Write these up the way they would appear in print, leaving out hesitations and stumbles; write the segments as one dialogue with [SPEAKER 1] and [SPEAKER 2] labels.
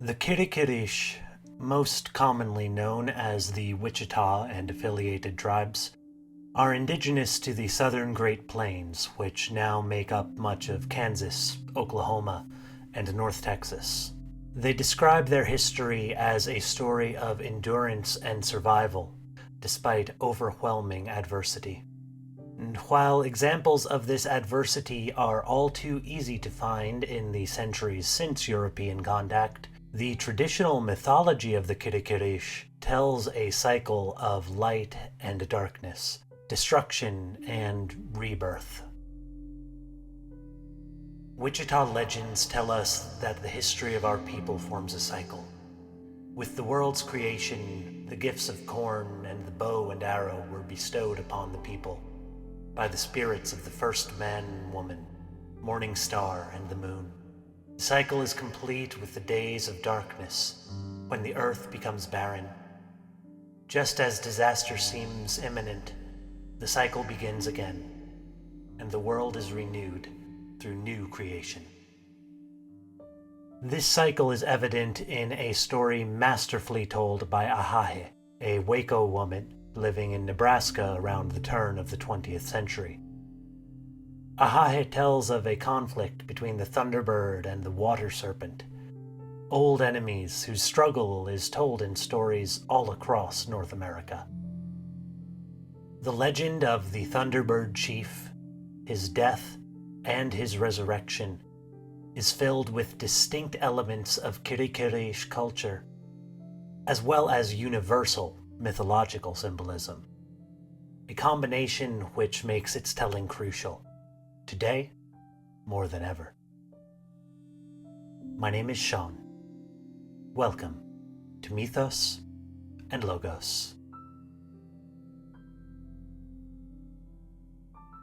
[SPEAKER 1] The Kirikirish, most commonly known as the Wichita and affiliated tribes, are indigenous to the southern Great Plains, which now make up much of Kansas, Oklahoma, and North Texas. They describe their history as a story of endurance and survival, despite overwhelming adversity. And while examples of this adversity are all too easy to find in the centuries since European contact, the traditional mythology of the Kirikirish tells a cycle of light and darkness, destruction and rebirth. Wichita legends tell us that the history of our people forms a cycle. With the world's creation, the gifts of corn and the bow and arrow were bestowed upon the people by the spirits of the first man and woman, morning star and the moon. The cycle is complete with the days of darkness, when the earth becomes barren. Just as disaster seems imminent, the cycle begins again, and the world is renewed through new creation. This cycle is evident in a story masterfully told by Ahahe, a Waco woman living in Nebraska around the turn of the 20th century. Ahahe tells of a conflict between the Thunderbird and the water serpent, old enemies whose struggle is told in stories all across North America. The legend of the Thunderbird chief, his death, and his resurrection is filled with distinct elements of Kirikirish culture, as well as universal mythological symbolism, a combination which makes its telling crucial. Today, more than ever. My name is Sean. Welcome to Mythos and Logos.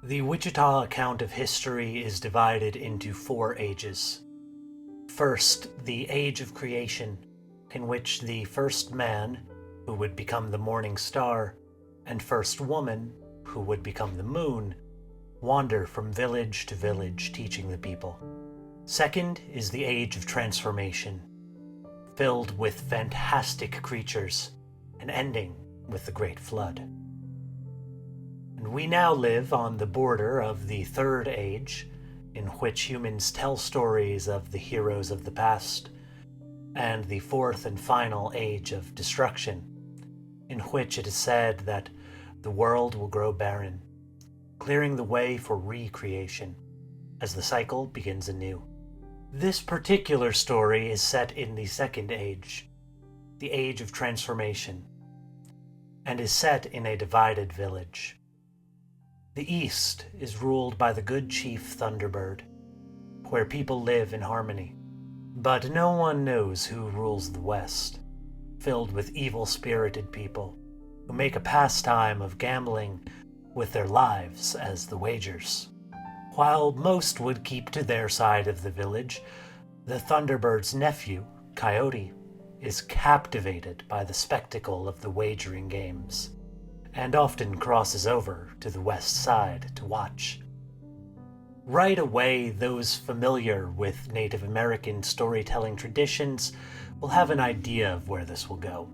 [SPEAKER 1] The Wichita account of history is divided into 4 ages. First, the Age of Creation, in which the first man, who would become the morning star, and first woman, who would become the moon, wander from village to village teaching the people. Second is the Age of Transformation, filled with fantastic creatures, and ending with the Great Flood. And we now live on the border of the Third Age, in which humans tell stories of the heroes of the past, and the fourth and final Age of Destruction, in which it is said that the world will grow barren, clearing the way for recreation as the cycle begins anew. This particular story is set in the Second Age, the Age of Transformation, and is set in a divided village. The East is ruled by the good chief Thunderbird, where people live in harmony, but no one knows who rules the West, filled with evil-spirited people who make a pastime of gambling with their lives as the wagers. While most would keep to their side of the village, the Thunderbird's nephew, Coyote, is captivated by the spectacle of the wagering games, and often crosses over to the west side to watch. Right away, those familiar with Native American storytelling traditions will have an idea of where this will go.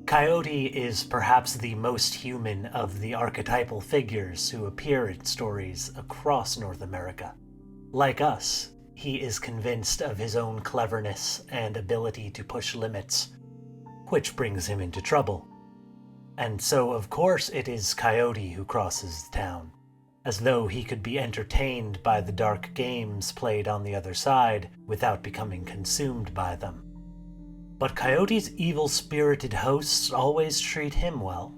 [SPEAKER 1] Coyote is perhaps the most human of the archetypal figures who appear in stories across North America. Like us, he is convinced of his own cleverness and ability to push limits, which brings him into trouble. And so, of course, it is Coyote who crosses the town, as though he could be entertained by the dark games played on the other side without becoming consumed by them. But Coyote's evil-spirited hosts always treat him well,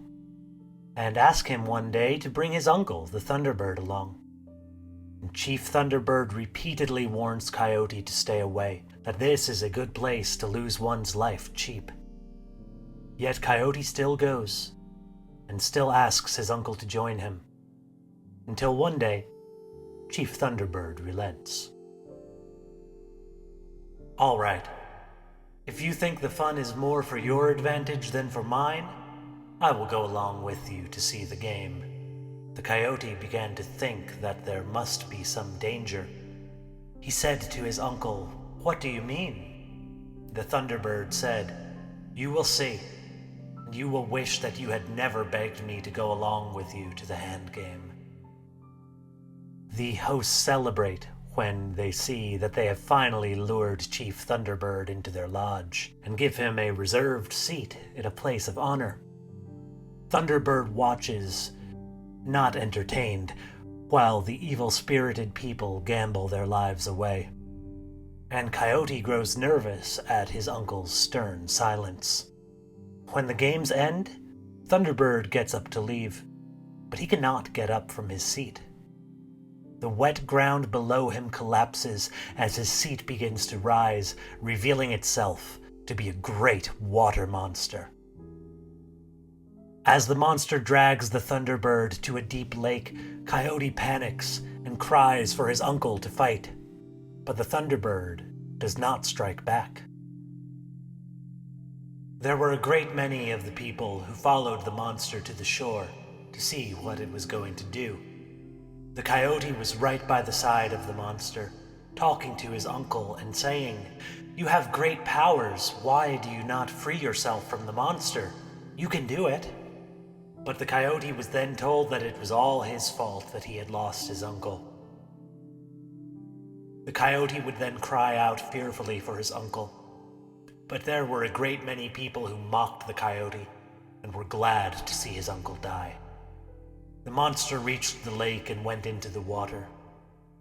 [SPEAKER 1] and ask him one day to bring his uncle, the Thunderbird, along. And Chief Thunderbird repeatedly warns Coyote to stay away, that this is a good place to lose one's life cheap. Yet Coyote still goes, and still asks his uncle to join him, until one day, Chief Thunderbird relents. All right. If you think the fun is more for your advantage than for mine, I will go along with you to see the game. The coyote began to think that there must be some danger. He said to his uncle, "What do you mean?" The Thunderbird said, "You will see, and you will wish that you had never begged me to go along with you to the hand game." The hosts celebrate when they see that they have finally lured Chief Thunderbird into their lodge and give him a reserved seat in a place of honor. Thunderbird watches, not entertained, while the evil-spirited people gamble their lives away. And Coyote grows nervous at his uncle's stern silence. When the games end, Thunderbird gets up to leave, but he cannot get up from his seat. The wet ground below him collapses as his seat begins to rise, revealing itself to be a great water monster. As the monster drags the Thunderbird to a deep lake, Coyote panics and cries for his uncle to fight, but the Thunderbird does not strike back. There were a great many of the people who followed the monster to the shore to see what it was going to do. The Coyote was right by the side of the monster, talking to his uncle and saying, "You have great powers. Why do you not free yourself from the monster? You can do it." But the Coyote was then told that it was all his fault that he had lost his uncle. The Coyote would then cry out fearfully for his uncle, but there were a great many people who mocked the Coyote and were glad to see his uncle die. The monster reached the lake and went into the water.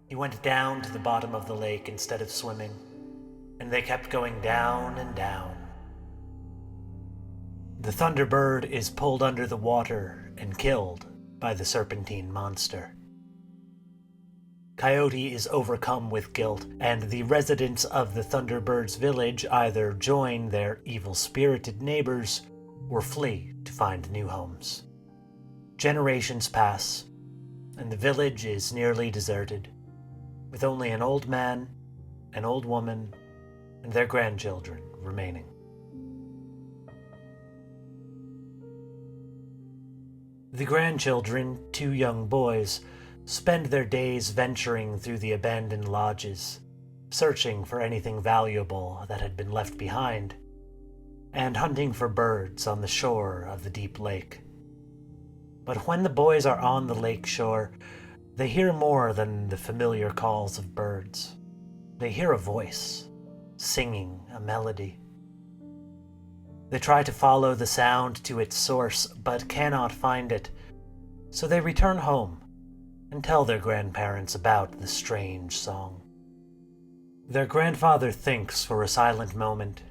[SPEAKER 1] He went down to the bottom of the lake instead of swimming, and they kept going down and down. The Thunderbird is pulled under the water and killed by the serpentine monster. Coyote is overcome with guilt, and the residents of the Thunderbird's village either join their evil-spirited neighbors or flee to find new homes. Generations pass, and the village is nearly deserted, with only an old man, an old woman, and their grandchildren remaining. The grandchildren, 2 young boys, spend their days venturing through the abandoned lodges, searching for anything valuable that had been left behind, and hunting for birds on the shore of the deep lake. But when the boys are on the lake shore, they hear more than the familiar calls of birds. They hear a voice, singing a melody. They try to follow the sound to its source, but cannot find it, so they return home and tell their grandparents about the strange song. Their grandfather thinks for a silent moment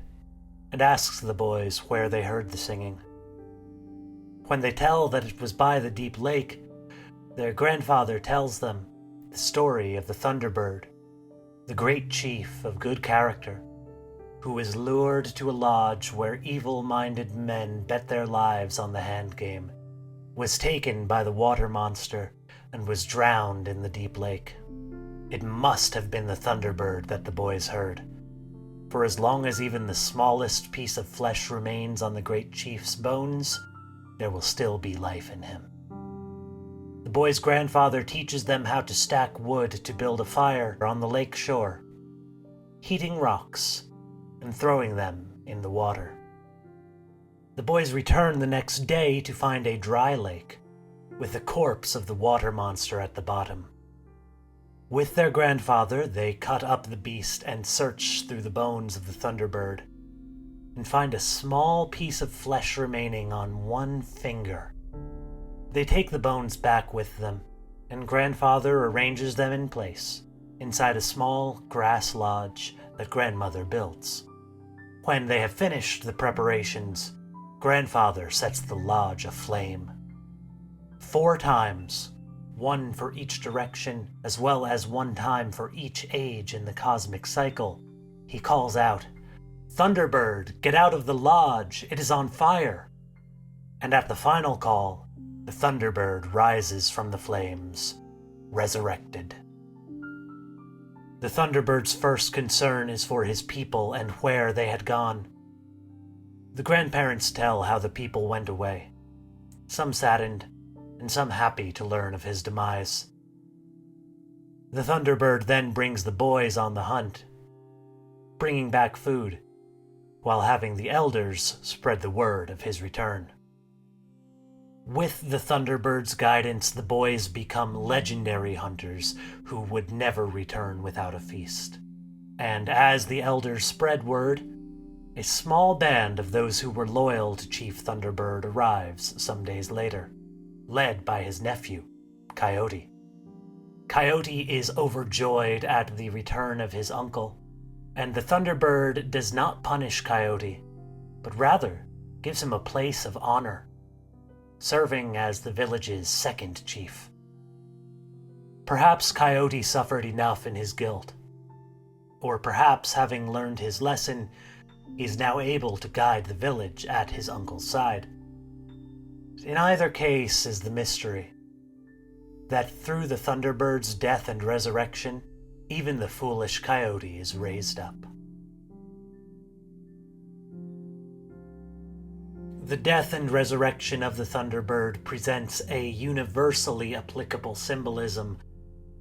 [SPEAKER 1] and asks the boys where they heard the singing. When they tell that it was by the deep lake, their grandfather tells them the story of the Thunderbird, the great chief of good character, who was lured to a lodge where evil-minded men bet their lives on the hand game, was taken by the water monster, and was drowned in the deep lake. It must have been the Thunderbird that the boys heard, for as long as even the smallest piece of flesh remains on the great chief's bones, there will still be life in him. The boys' grandfather teaches them how to stack wood to build a fire on the lake shore, heating rocks and throwing them in the water. The boys return the next day to find a dry lake with the corpse of the water monster at the bottom. With their grandfather, they cut up the beast and search through the bones of the Thunderbird and find a small piece of flesh remaining on one finger. They take the bones back with them, and grandfather arranges them in place inside a small grass lodge that grandmother builds. When they have finished the preparations, grandfather sets the lodge aflame. 4 times, one for each direction, as well as 1 time for each age in the cosmic cycle, he calls out, "Thunderbird, get out of the lodge, it is on fire!" And at the final call, the Thunderbird rises from the flames, resurrected. The Thunderbird's first concern is for his people and where they had gone. The grandparents tell how the people went away, some saddened and some happy to learn of his demise. The Thunderbird then brings the boys on the hunt, bringing back food, while having the elders spread the word of his return. With the Thunderbird's guidance, the boys become legendary hunters who would never return without a feast. And as the elders spread word, a small band of those who were loyal to Chief Thunderbird arrives some days later, led by his nephew, Coyote. Coyote is overjoyed at the return of his uncle, and the Thunderbird does not punish Coyote, but rather gives him a place of honor, serving as the village's second chief. Perhaps Coyote suffered enough in his guilt, or perhaps having learned his lesson, he is now able to guide the village at his uncle's side. In either case is the mystery, that through the Thunderbird's death and resurrection, even the foolish Coyote is raised up. The death and resurrection of the Thunderbird presents a universally applicable symbolism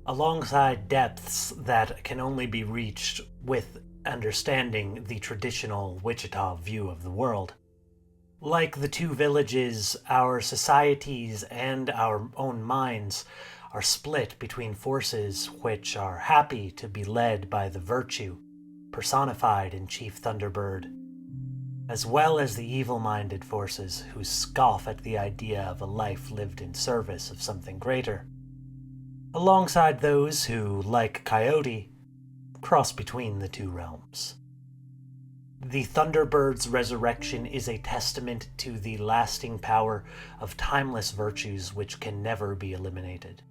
[SPEAKER 1] alongside depths that can only be reached with understanding the traditional Wichita view of the world. Like the two villages, our societies and our own minds are split between forces which are happy to be led by the virtue personified in Chief Thunderbird, as well as the evil-minded forces who scoff at the idea of a life lived in service of something greater, alongside those who, like Coyote, cross between the two realms. The Thunderbird's resurrection is a testament to the lasting power of timeless virtues which can never be eliminated.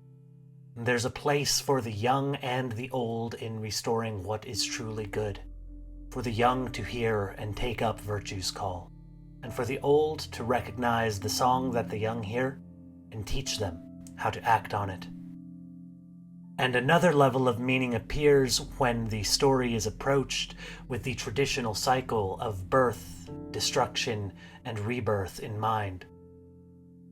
[SPEAKER 1] There's a place for the young and the old in restoring what is truly good, for the young to hear and take up virtue's call, and for the old to recognize the song that the young hear and teach them how to act on it. And another level of meaning appears when the story is approached with the traditional cycle of birth, destruction, and rebirth in mind.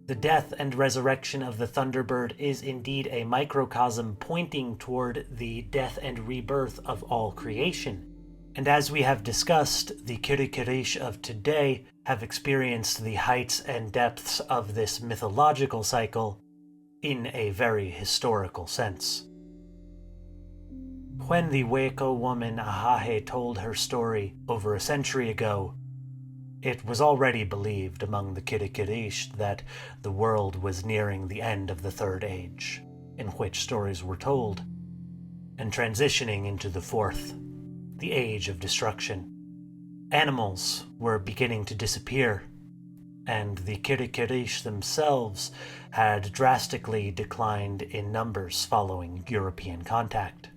[SPEAKER 1] The death and resurrection of the Thunderbird is indeed a microcosm pointing toward the death and rebirth of all creation. And as we have discussed, the Kirikirish of today have experienced the heights and depths of this mythological cycle in a very historical sense. When the Waco woman Ahahe told her story over a century ago, it was already believed among the Kirikirish that the world was nearing the end of the Third Age, in which stories were told, and transitioning into the Fourth, the Age of Destruction. Animals were beginning to disappear, and the Kirikirish themselves had drastically declined in numbers following European contact.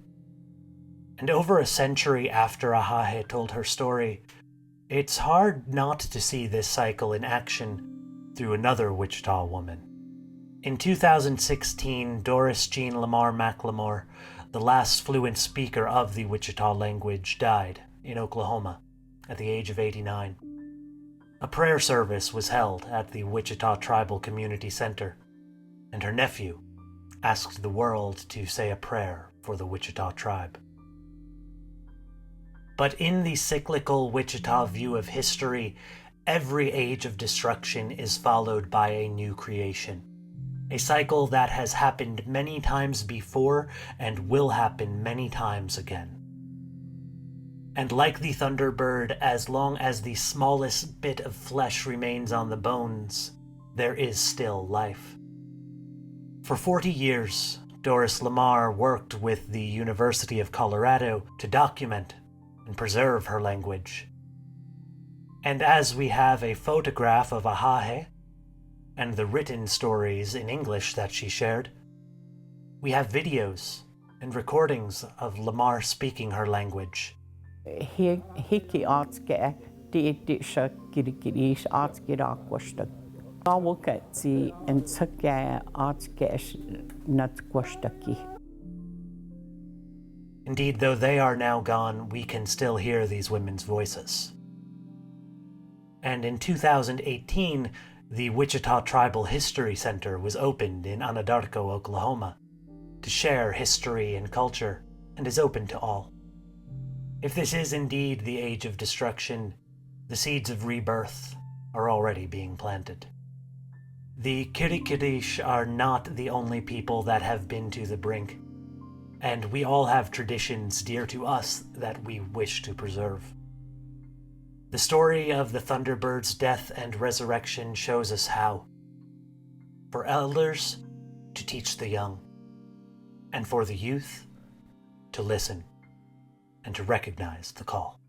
[SPEAKER 1] And over a century after Ahahe told her story, it's hard not to see this cycle in action through another Wichita woman. In 2016, Doris Jean Lamar McLemore, the last fluent speaker of the Wichita language, died in Oklahoma at the age of 89. A prayer service was held at the Wichita Tribal Community Center, and her nephew asked the world to say a prayer for the Wichita tribe. But in the cyclical Wichita view of history, every age of destruction is followed by a new creation. A cycle that has happened many times before and will happen many times again. And like the Thunderbird, as long as the smallest bit of flesh remains on the bones, there is still life. For 40 years, Doris Lamar worked with the University of Colorado to document and preserve her language. And as we have a photograph of Ahahe and the written stories in English that she shared, we have videos and recordings of Lamar speaking her language.
[SPEAKER 2] Hiki atske tiitisha kirikirish atske rakwashta. Awakatsi and sake atske natkwashtaki.
[SPEAKER 1] Indeed, though they are now gone, we can still hear these women's voices. And in 2018, the Wichita Tribal History Center was opened in Anadarko, Oklahoma, to share history and culture, and is open to all. If this is indeed the age of destruction, The seeds of rebirth are already being planted. The Kirikirish are not the only people that have been to the brink, and we all have traditions dear to us that we wish to preserve. The story of the Thunderbird's death and resurrection shows us how. For elders to teach the young, and for the youth to listen and to recognize the call.